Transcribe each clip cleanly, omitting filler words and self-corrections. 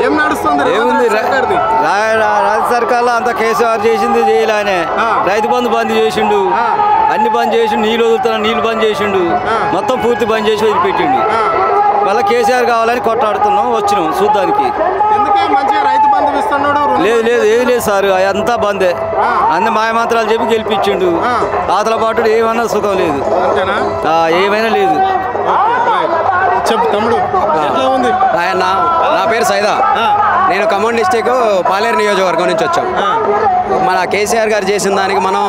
ఏం నడుస్తుంది? ఏముంది రాజ్య సర్కార్లో అంత కేసీఆర్ చేసింది చేయలేనే. రైతు బంధు బంద్ చేసిండు, అన్ని బంద్ చేసిండు, నీళ్ళు వదులుతున్నా నీళ్ళు బంద్ చేసిండు, మొత్తం పూర్తి బంద్ చేసి వదిలిపెట్టిండు. మళ్ళీ కేసీఆర్ కావాలని కొట్టాడుతున్నాం, వచ్చినాం చూద్దానికి. లేదు లేదు ఏది లేదు సార్, అంతా బందే. అన్ని మాయమాత్రాలు చెప్పి గెలిపించిండు. ఆతల పాటు ఏమన్నా సుఖం లేదు, ఏమైనా లేదు. చెప్పు తమ్ముడు, నా పేరు సైదా. నేను ఖమ్మం డిస్టిక్ పాలేరు నియోజకవర్గం నుంచి వచ్చాం. మన కేసీఆర్ గారు చేసిన దానికి మనం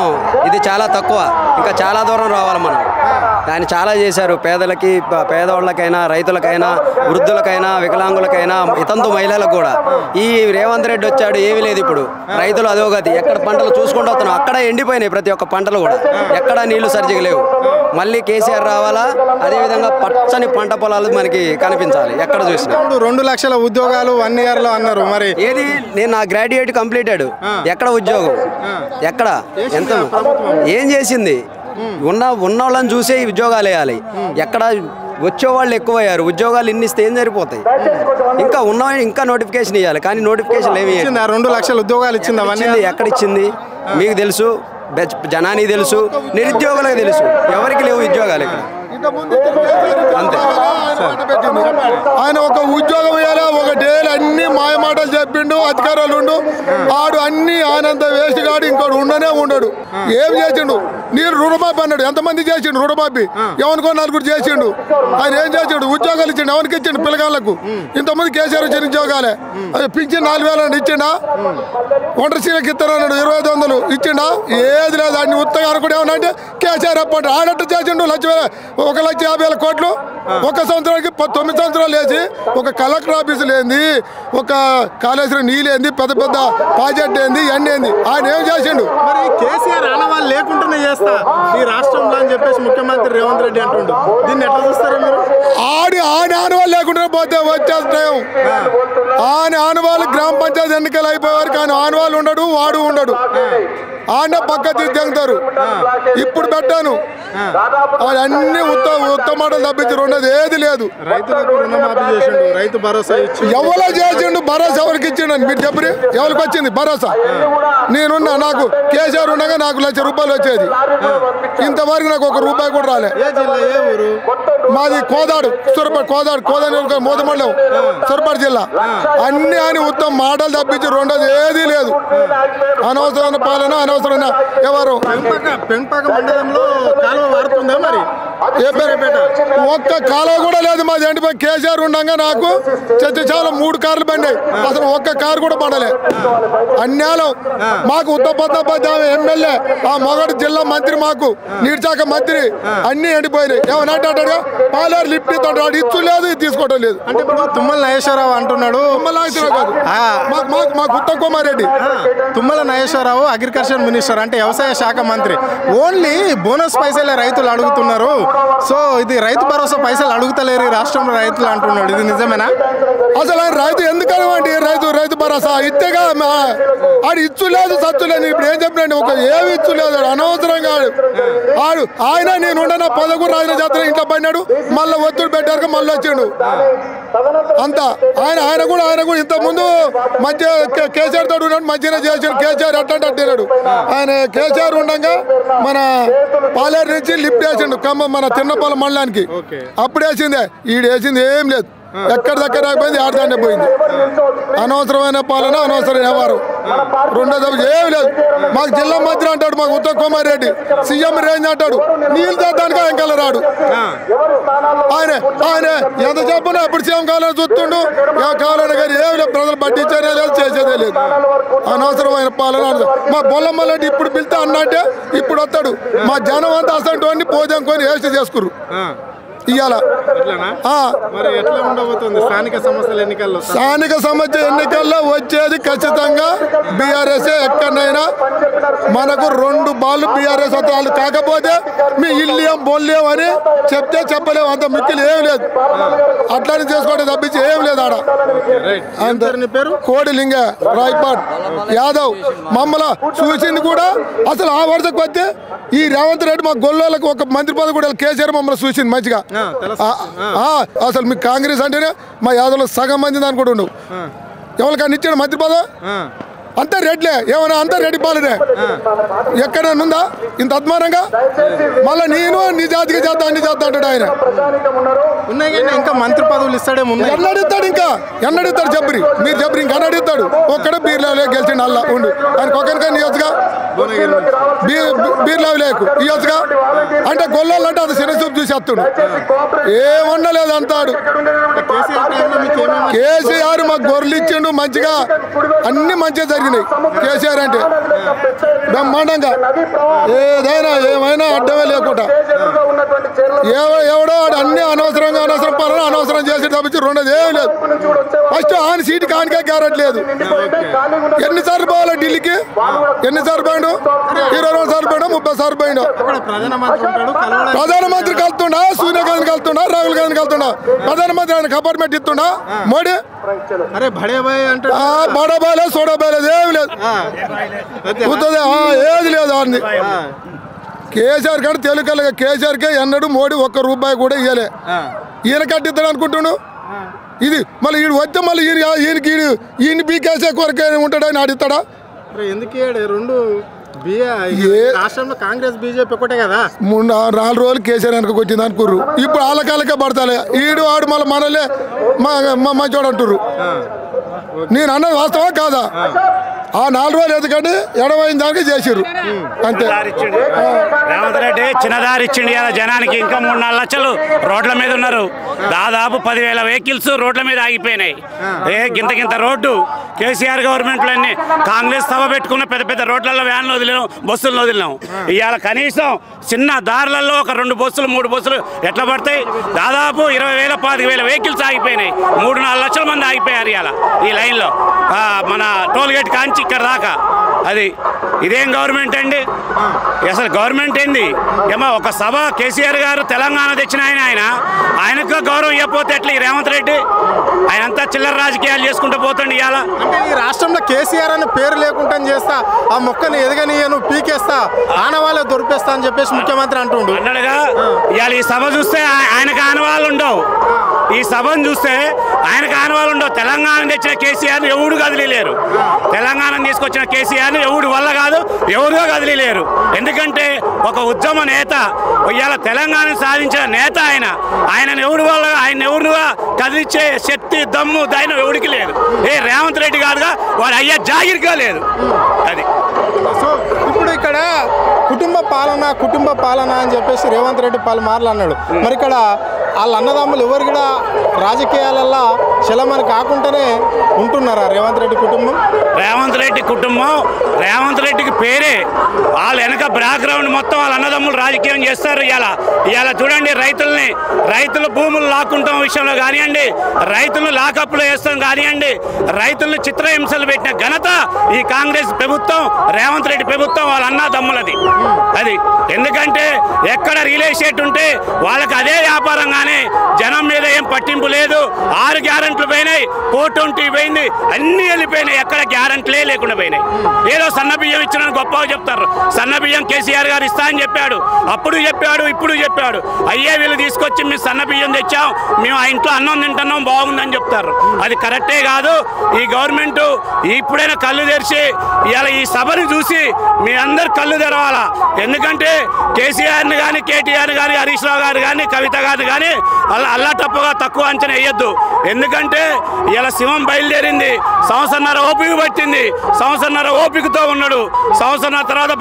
ఇది చాలా తక్కువ, ఇంకా చాలా దూరం రావాలి మనం. ఆయన చాలా చేశారు పేదలకి, పేదవాళ్ళకైనా, రైతులకైనా, వృద్ధులకైనా, వికలాంగులకైనా, ఇతంతు మహిళలకు కూడా. ఈ రేవంత్ రెడ్డి వచ్చాడు, ఏమీ లేదు ఇప్పుడు. రైతులు అధోగతి, ఎక్కడ పంటలు చూసుకుంటూ వస్తున్నాం అక్కడ ఎండిపోయినాయి ప్రతి ఒక్క పంటలు కూడా, ఎక్కడ నీళ్లు సరిగ్గా లేవు. మళ్ళీ కేసీఆర్ రావాలా, అదేవిధంగా పచ్చని పంట పొలాలు మనకి కనిపించాలి ఎక్కడ చూసినా. 2 లక్షల ఉద్యోగాలు 1 year లో అన్నారు, మరి ఏది? నేను నా గ్రాడ్యుయేట్ కంప్లీటెడ్, ఎక్కడ ఉద్యోగం, ఎక్కడ ఎంత ఏం చేసింది? ఉన్న వాళ్ళని చూసే ఉద్యోగాలు వేయాలి. ఎక్కడ వచ్చేవాళ్ళు ఎక్కువయ్యారు, ఉద్యోగాలు ఇన్ని ఇస్తే ఏం సరిపోతాయి? ఇంకా ఇంకా నోటిఫికేషన్ ఇవ్వాలి, కానీ నోటిఫికేషన్ ఏమి 2 లక్షల ఉద్యోగాలు ఇచ్చింది. ఎక్కడ ఇచ్చింది మీకు తెలుసు, జనానికి తెలుసు, నిరుద్యోగులకు తెలుసు, ఎవరికి లేవు ఉద్యోగాలు ఇక్కడ. అంతే. ఆయన ఒక ఉద్యోగం ఇవ్వాలా, ఒక డేలు అన్ని మాయమాటలు చెప్పిండు అధికారులు ఉండు. ఆడు అన్ని ఆయనంత వేస్ట్ కాడు, ఇంకోటి ఉండనే ఉండడు. ఏం చేసిండు? నీరు రుణమాఫీ అన్నాడు, ఎంతమంది చేసిండు రుణమాఫీ? ఎవరికో 4 చేసిండు. ఆయన ఏం చేసిండు? ఉద్యోగాలు ఇచ్చిండు, ఎవరికి ఇచ్చిండు? పిల్లగాళ్ళకు. ఇంతమంది కేసీఆర్ ఇచ్చిన ఉద్యోగాలే. పింఛన్ 4000 ఇచ్చిండా? ఒంటరి సీలకు ఇస్తారన్నాడు, 2500 ఇచ్చిండా? ఏది లేదు. అన్ని ఉత్తగా అనుకుంటే ఏమన్నా అంటే కేసీఆర్ అప్పటి ఆడట్టు చేసిండు. 1,50,000 కోట్లు ఒక సంవత్సరానికి 9 సంవత్సరాలు వేసి, ఒక కలెక్టర్ ఆఫీసు లేని, ఒక కాళేశ్వరం నీళ్ళేంది, పెద్ద పెద్ద ప్రాజెక్ట్ ఏంది, ఇవన్నీ ఏంది. ఆయన ఏం చేసిండు? మరి కేసీఆర్ ఆనవాళ్ళు లేకుండానే చేస్తా ఈ రాష్ట్రంలో అని చెప్పేసి ముఖ్యమంత్రి రేవంత్ రెడ్డి అంటుండు. దీన్ని ఎట్లా చూస్తారు మీరు? ఆయన ఆనవాళ్ళు లేకుండా పోతే వచ్చేస్తాం. ఆయన ఆనవాళ్ళు గ్రామ పంచాయతీ ఎన్నికలు అయిపోయారు, కానీ ఆనవాళ్ళు ఉండడు, వాడు ఉండడు. ఆయన పక్క తీర్చుతారు. ఇప్పుడు పెట్టాను అన్ని ఉత్తమాటలు తప్పించి ఉండదు, ఏది లేదు. రైతులకు రుణమాఫీ చేసిండు, రైతు భరోసా ఇచ్చి ఎవరో చేసిండు. భరోసా ఎవరికి ఇచ్చిండు మీరు చెప్పి? ఎవరికి వచ్చింది భరోసా? నేనున్నా, నాకు కేసీఆర్ ఉండగా నాకు ₹1,00,000 వచ్చేది. ఇంతవరకు నాకు ₹1 కూడా రాలే. మాది కోదాడు, కోదాడు మోదమండలం, సొరపాడు జిల్లా. అన్ని అని ఉత్తమ మాటలు తప్పించి రెండోది ఏదీ లేదు. అనవసరమైన పాలన, అనవసరమైన ఎవరు. పెంపాక మండలంలో కాలువ వాడుతుందా? మరి ఒక్క కాలువ కూడా లేదు మాది ఎండిపోయి. కేసీఆర్ ఉండగా నాకు చాలా 3 కార్లు బండాయి, అసలు ఒక్క కారు కూడా పడలే. అన్యాయం. మాకు ఉత్తపద్దామె ఎమ్మెల్యే, ఆ మొగడు జిల్లా మంత్రి, మాకు నీటి శాఖ మంత్రి, అన్ని ఎండిపోయినాయి. ఏమన్నా అంటాడు? పాలేరు లిఫ్ట్ ఇస్తాడు, ఇచ్చు లేదు, ఇది తీసుకోవడం లేదు. అంటే ఇప్పుడు తుమ్మల నాగేశ్వరరావు అంటున్నాడు. తుమ్మల నాగేశ్వరరావు కాదు, మాకు ఉత్తమ్ కుమార్ రెడ్డి. తుమ్మల నాగేశ్వరరావు అగ్రికల్చర్ మినిస్టర్, అంటే వ్యవసాయ శాఖ మంత్రి. ఓన్లీ బోనస్ పైసలే రైతులు అడుగుతున్నారు. సో ఇది రైతు భరోసా పైసలు అడుగుతలేరు ఈ రాష్ట్రంలో రైతులు అంటున్నాడు. ఇది నిజమేనా? అసలు ఆయన రైతు ఎందుకనవండి? రైతు భరోసా ఇత్తేగా ఆడు ఇచ్చు లేదు, సచ్చు లేదు. ఇప్పుడు ఏం చెప్పినండి? ఏమి ఇచ్చు లేదు, అనవసరంగా ఆడు. ఆయన నేను ఉండన 11 రాజుల జాతర ఇంట్లో పడినాడు, మళ్ళీ ఒత్తిడి పెట్టారు, మళ్ళీ వచ్చిండు అంతా. ఆయన కూడా ఇంతకుముందు మధ్య కేసీఆర్ తోడు ఉన్నాడు, మధ్యన చేసాడు. కేసీఆర్ అట్టినాడు. ఆయన కేసీఆర్ ఉండగా మన పాలేరు నుంచి లిఫ్ట్ వేసిండు మన తిన్నపాల మండలానికి. అప్పుడు వేసిందే, ఈడు వేసింది ఏం లేదు. ఎక్కడిదక్కడ అయిపోయింది, ఆడదాండే పోయింది. అనవసరమైన పాలన, అనవసరమైన వ్యవహారం. రెండోది ఏమి లేదు. మాకు జిల్లా మంత్రి అంటాడు, మాకు ఉత్తమ్ కుమార్ రెడ్డి. సీఎం రేంజ్ అంటాడు, నీళ్ళు తెద్దానికి ఆయన కల రాడు. ఆయన ఎంత చెప్పున్నా ఎప్పుడు సీఎం కావాలని చూస్తుండు, కావాలని కానీ ఏమి లేదు. ప్రజలు పట్టించేదే లేదు, చేసేదే లేదు. అనవసరమైన పాలన. మా బొల్లమ్మలంటే ఇప్పుడు పిలితే అన్నట్టే ఇప్పుడు వస్తాడు. మా జనం అంతా అసలు పోదాం కొని వేస్ట్ చేసుకురు. ఇవాళ స్థానిక సమస్య ఎన్నికల్లో వచ్చేది ఖచ్చితంగా బీఆర్ఎస్. ఎక్కడైనా మనకు 2 బాళ్ళు బీఆర్ఎస్ వస్తారు. కాకపోతే మీ ఇల్లేం బొల్లేం అని చెప్తే చెప్పలేము, అంత మిక్కిలు ఏం లేదు. అట్లానే చేసుకోవడం తప్పించి ఏం లేదు ఆడ. పేరు కోడిలింగ రాయ్పాట్ యాదవ్. మమ్మల్ని చూసింది కూడా అసలు ఆ వరుసకు వస్తే ఈ రేవంత్ రెడ్డి మా గొల్లోళ్ళకు ఒక మంత్రి పదవి కూడా కేసీఆర్ మమ్మల్ని చూసింది మంచిగా. అసలు మీకు కాంగ్రెస్ అంటేనే మా యాదవ్లో సగం మంది అనుకుంటుండు. ఎవరికైనా ఇచ్చాడు మంత్రి పదవి అంతా రెడ్లే ఏమన్నా అంతా రెడ్డి పాలనే ఎక్కడైనా ఉందా ఇంత అద్మానంగా మళ్ళీ నేను నీ జాతికి చేద్దాం అన్ని చేద్దాం అంటాడు ఆయన ఉన్నాయి కానీ ఇంకా మంత్రి పదవులు ఇస్తాడేమో ఎన్నడిస్తాడు ఇంకా ఎన్నడిస్తాడు జబ్రి మీరు జబ్రి ఇంకా ఎన్నడిస్తాడు ఒక్కడ బీర్ లేవలే గెలిచిండు అల్లా ఉండు ఆయన ఒక్కరికైనా ఇవ్వచ్చుగా బీర్ లేవలేకు ఇవ్వచ్చుగా అంటే గొల్లాలంటే అది చిన్న చూపు చూసేస్తాడు ఏమన్నలేదు అంటాడు కేసీఆర్ మాకు గొర్రెలు ఇచ్చిండు మంచిగా అన్ని మంచిగా జరిగినాయి కేసీఆర్ అంటే బ్రహ్మాండంగా ఏదైనా ఏమైనా అడ్డమే లేకుండా ఎవడో అన్ని అనవసరంగా అనవసరం పనులు అనవసరం చేసి తప్పించి రెండోది ఏం లేదు ఫస్ట్ ఆయన సీటుకి ఆయనకే క్యారెట్ లేదు ఎన్నిసార్లు పోవాలి ఢిల్లీకి ఎన్నిసార్లు పోయాడు 22 సార్లు పోయాడు 30 సార్లు పోయాడు ప్రధానమంత్రి కలుతుండా సూర్యకాంత్ కలుతుండా రాహుల్ గాంధీ కలుతుండా ప్రధానమంత్రి ఆయన అపార్ట్మెంట్ ఇస్తుండా మోడీ బడాబాయ్ లేదు సోడాబాయ్ లేదు ఏమి లేదు ఏది లేదు ఆయన్ని కేసీఆర్ కానీ తెలుగు కేసీఆర్కే ఎన్నడూ మోడీ ఒక్క రూపాయి కూడా ఇవ్వలే ఈయన కట్టిస్తాడు అనుకుంటున్నాను ఇది మళ్ళీ ఈడు వస్తే మళ్ళీ ఈయన బీకేసే కొరకే ఉంటాడని ఆడిస్తాడా ఎందుకు రెండు రాష్ట్రంలో కాంగ్రెస్ బీజేపీ ఒకటే కదా 4 రోజులు కేసీఆర్ వెనక వచ్చింది అనుకుర్రు ఇప్పుడు వాళ్ళకాలకే పడతాలే ఈడు ఆడు మళ్ళీ మనలే మంచోడు అంటుర్రు నేను అన్నది వాస్తవా కాదా ఆ 4 రోజులు ఎందుకంటే ఎడవైన దానికి చేసిర్రు అంతే రేవంత్ రెడ్డి చిన్నదారి ఇచ్చిండు ఇలా జనానికి ఇంకా 3-4 లక్షలు రోడ్ల మీద ఉన్నారు దాదాపు 10,000 వెహికల్స్ రోడ్ల మీద ఆగిపోయినాయి గింత రోడ్డు కేసీఆర్ గవర్నమెంట్లో అన్ని కాంగ్రెస్ సభ పెట్టుకున్న పెద్ద పెద్ద రోడ్లలో వ్యాన్లు వదిలినాం బస్సులను వదిలినాం ఇవాళ కనీసం చిన్న దారులలో ఒక 2 బస్సులు 3 బస్సులు ఎట్లా పడతాయి దాదాపు 20,000 25,000 వెహికల్స్ ఆగిపోయినాయి 3-4 లక్షల మంది ఆగిపోయారు ఇవాళ ఈ లైన్లో మన టోల్ గేట్ కాంచి ఇక్కడ దాకా అది ఇదేం గవర్నమెంట్ అండి అసలు గవర్నమెంట్ ఏంది ఏమో ఒక సభ కేసీఆర్ గారు తెలంగాణ తెచ్చిన ఆయనకు గౌరవం ఇవ్వకపోతే ఎట్లా ఈ రేవంత్ రెడ్డి ఆయన అంతా చిల్లర రాజకీయాలు చేసుకుంటూ పోతుండే ఇవాళ అంటే ఈ రాష్ట్రంలో కేసీఆర్ అనే పేరు లేకుండా చేస్తా ఆ మొక్కని ఎదగనియను పీకేస్తా ఆనవాళ్ళే దొరికేస్తా అని చెప్పేసి ముఖ్యమంత్రి అంటుండు అన్నాడుగా ఇవాళ ఈ సభ చూస్తే ఆయనకు ఆనవాళ్ళు ఉండవు ఈ సభను చూస్తే ఆయనకు ఆనవాళ్ళు ఉండవు తెలంగాణ తెచ్చిన కేసీఆర్ని ఎవడు కదిలేరు తెలంగాణ తీసుకొచ్చిన కేసీఆర్ని ఎవడు వల్ల కాదు ఎవరుగా కదిలేరు ఎందుకంటే ఒక ఉద్యమ నేత ఇవాళ తెలంగాణ సాధించిన నేత ఆయన ఎవడు వల్ల ఆయన ఎవరుగా కదిలిచ్చే శక్తి దమ్ము ధైర్యం ఎవడికి లేదు రేవంత్ రెడ్డి గారుగా వాడు అయ్యే జాగిరిగా లేదు అది సో ఇప్పుడు ఇక్కడ కుటుంబ పాలన అని చెప్పేసి రేవంత్ రెడ్డి పలుమార్లు అన్నాడు మరి ఇక్కడ వాళ్ళ అన్నదమ్ములు ఎవరు కూడా రాజకీయాలల్లో చలమని కాకుండానే ఉంటున్నారా రేవంత్ రెడ్డి కుటుంబం రేవంత్ రెడ్డికి పేరే వాళ్ళ వెనక బ్యాక్గ్రౌండ్ మొత్తం వాళ్ళ అన్నదమ్ములు రాజకీయం చేస్తారు ఇవాళ చూడండి రైతుల భూములు లాక్కుంటాం విషయంలో కానివ్వండి రైతులను లాకప్లో వేస్తాం కానివ్వండి రైతులను చిత్రహింసలు పెట్టిన ఘనత ఈ కాంగ్రెస్ ప్రభుత్వం రేవంత్ రెడ్డి ప్రభుత్వం వాళ్ళ అన్నదమ్ములది అది ఎందుకంటే ఎక్కడ రియల్ ఎస్టేట్ ఉంటే వాళ్ళకి అదే వ్యాపారంగానే జనం మీద ఏం పట్టింపు లేదు 6 గ్యారెంట్లు పోయినాయి 420 పోయింది అన్ని వెళ్ళిపోయినాయి ఎక్కడ గ్యారెంట్లే లేకుండా పోయినాయి ఏదో సన్న బియ్యం ఇచ్చిన గొప్పగా చెప్తారు సన్న బియ్యం కేసీఆర్ గారు ఇస్తా అని చెప్పాడు అప్పుడు చెప్పాడు ఇప్పుడు చెప్పాడు అయ్యే వీళ్ళు తీసుకొచ్చి మేము సన్న బియ్యం తెచ్చాం మేము ఆ ఇంట్లో అన్నం తింటున్నాం బాగుందని చెప్తారు అది కరెక్టే కాదు ఈ గవర్నమెంట్ ఇప్పుడైనా కళ్ళు తెరిచి ఇవాళ ఈ సభను చూసి మీ అందరు కళ్ళు తెరవాలా ఎందుకంటే కేసీఆర్ని కానీ కేటీఆర్ని కానీ హరీష్ రావు గారు కానీ కవిత గారు కానీ అల్లా తప్పుగా తక్కువ అంచనా వేయొద్దు ఎందుకంటే ఇలా సింహం బయలుదేరింది సంవత్సరన్నర ఓపిక పట్టింది సంవత్సరన్నర ఓపికతో ఉన్నాడు సంవత్సరన్నర తర్వాత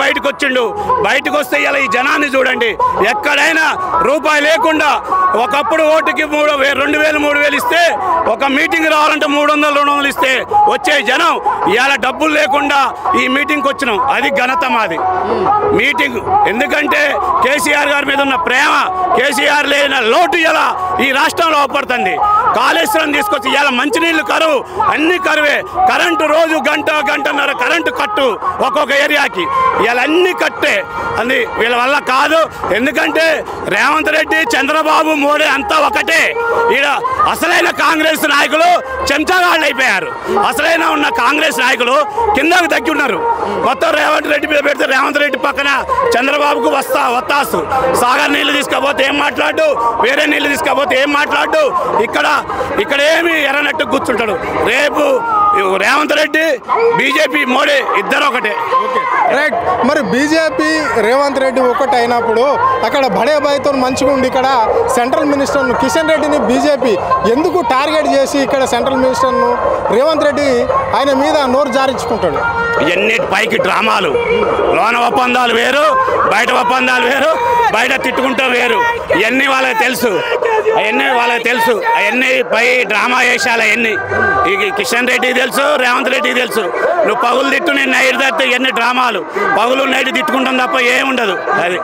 బయటకు వస్తే ఇలా ఈ జనాన్ని చూడండి ఎక్కడైనా రూపాయి లేకుండా ఒకప్పుడు ఓటుకి 2,000-3,000 ఇస్తే ఒక మీటింగ్ రావాలంటే 300-200 ఇస్తే వచ్చే జనం ఇవాళ డబ్బులు లేకుండా ఈ మీటింగ్కి వచ్చినాం అది ఘనత మాది మీటింగ్ ఎందుకంటే కేసీఆర్ గారి మీద ఉన్న ప్రేమ కేసీఆర్ లేని లోటు ఇలా ఈ రాష్ట్రంలో అవపడుతుంది కాళేశ్వరం తీసుకొచ్చి ఇవాళ మంచినీళ్ళు కరువు అన్ని కరువే కరెంటు రోజు గంటన్నర కరెంటు కట్టు ఒక్కొక్క ఏరియాకి ఇవాళ అన్ని కట్టే అది వీళ్ళ వల్ల కాదు ఎందుకంటే రేవంత్ రెడ్డి చంద్రబాబు మోడీ అంతా ఒకటే ఈడ అసలైన కాంగ్రెస్ నాయకులు చెంచాగాళ్ళు అయిపోయారు అసలైన ఉన్న కాంగ్రెస్ నాయకులు కిందకు తగ్గి ఉన్నారు మొత్తం రేవంత్ రెడ్డి మీద పెడితే రేవంత్ రెడ్డి పక్కన చంద్రబాబుకు వత్తాసు సాగర్ నీళ్లు తీసుకపోతే ఏం మాట్లాడు వేరే నీళ్లు తీసుకపోతే ఏం మాట్లాడు ఇక్కడ ఏమి ఎర్రనట్టు కూర్చుంటాడు. రేపు రేవంత్ రెడ్డి బీజేపీ మోడీ ఇద్దరు ఒకటే. రైట్. మరి బీజేపీ రేవంత్ రెడ్డి ఒకటి అయినప్పుడు అక్కడ బడే బాయ్తో మంచిగా ఉండి ఇక్కడ సెంట్రల్ మినిస్టర్ను కిషన్ రెడ్డిని బీజేపీ ఎందుకు టార్గెట్ చేసి ఇక్కడ సెంట్రల్ మినిస్టర్ను రేవంత్ రెడ్డి ఆయన మీద నోరు జారించుకుంటాడు? ఎన్ని పైకి డ్రామాలు, లోన ఒప్పందాలు వేరు, బయట ఒప్పందాలు వేరు, బయట తిట్టుకుంటాం వేరు. ఇవన్నీ వాళ్ళకి తెలుసు, అవన్నీ పై డ్రామా వేసాలి. అవన్నీ ఈ కిషన్ రెడ్డి తెలుసు, రేవంత్ రెడ్డి తెలుసు. నువ్వు పగులు తిట్టు, నేను నైట్ తట్టు, ఎన్ని డ్రామాలు. పగులు నైట్ తిట్టుకుంటాం తప్ప ఏముండదు. అది